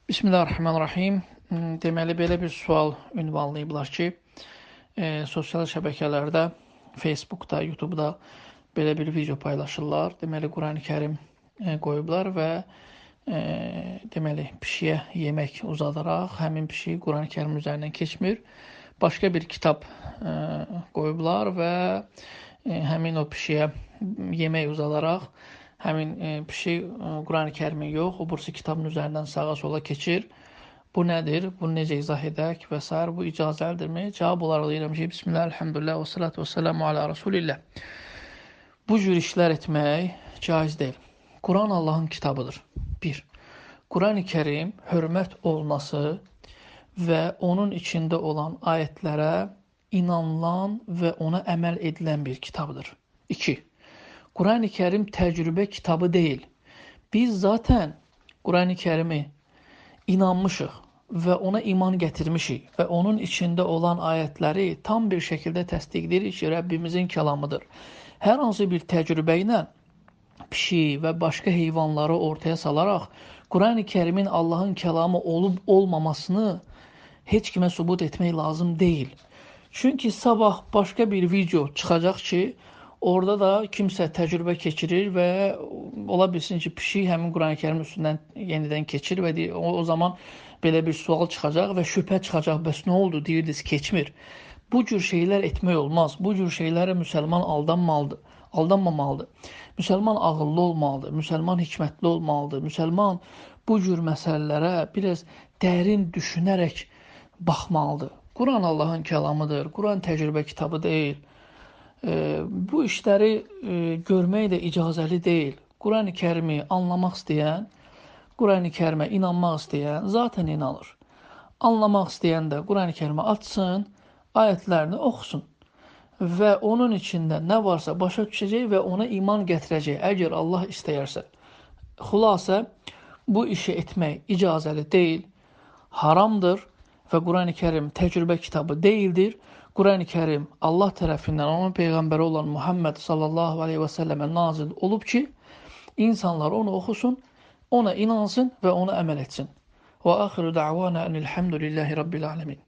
Bismillahirrahmanirrahim. Deməli, belə bir sual ünvanlayıblar ki, sosial şəbəkələrdə, Facebookda, YouTube'da belə bir video paylaşırlar. Deməli, Qurani-Kərim qoyublar və deməli, pişiyə yemək uzadaraq həmin pişik Qurani-Kərim üzərindən keçmir. Başqa bir kitab qoyublar və həmin o pişiyə yemək uzadaraq həmin pişik Qurani-Kərimin yox, o birisi kitabın üzərindən sağa sola keçir. Bu nədir? Bunu necə izah edək və s. Bu icazəlidirmi? Cavab olaraq deyirəm ki, Bismillah, elhamdülillah və salatu və selamu alə Rasulillah. Bu cür işlər etmək caiz deyil. Quran Allahın kitabıdır. 1. Qurani-Kərim hörmət olması və onun içində olan ayətlərə inanılan və ona əməl edilən bir kitabdır. 2. Qurani-Kərim təcrübə kitabı deyil. Biz zaten Qurani-Kərimi inanmışıq və ona iman gətirmişik və onun içində olan ayətləri tam bir şəkildə təsdiqləyirik ki, Rəbbimizin kəlamıdır. Hər hansı bir təcrübə ilə pişik və başqa heyvanları ortaya salaraq Qurani-Kərimin Allahın kəlamı olub olmamasını heç kimə sübut etmək lazım deyil. Çünki sabah başqa bir video çıxacaq ki, orada da kimsə təcrübə keçirir və ola bilsin ki, pişik həmin Qurani-Kərim üstündən yenidən keçir və o zaman belə bir sual çıxacaq və şübhə çıxacaq. Bəs nə oldu? Deyirdiniz, keçmir. Bu cür şeylər etmək olmaz. Bu cür şeylərə müsəlman aldanmamalıdır. Müsəlman ağıllı olmalıdır. Müsəlman hikmətli olmalıdır. Müsəlman bu cür məsələlərə biraz dərin düşünərək baxmalıdır. Quran Allahın kəlamıdır. Quran təcrübə kitabı deyil. Bu işləri görmək də icazəli deyil. Qurani-Kərimi anlamaq istəyən, Qurani-Kərimə inanmaq istəyən zaten inanır. Anlamaq istəyən də Qurani-Kərimi açsın, ayətlərini oxusun və onun içində nə varsa başa düşəcək və ona iman gətirəcək, əgər Allah istəyərsə. Xülasə, bu işi etmək icazəli deyil, haramdır və Qurani-Kərim təcrübə kitabı deyildir. Qurani-Kərim Allah tərəfindən onun peyğəmbəri olan Muhammed sallallahu aleyhi və səlləmə nazil olub ki, insanlar onu oxusun, ona inansın və ona əməl etsin. Və axiru da'vana enilhamdülillahi rabbil alemin.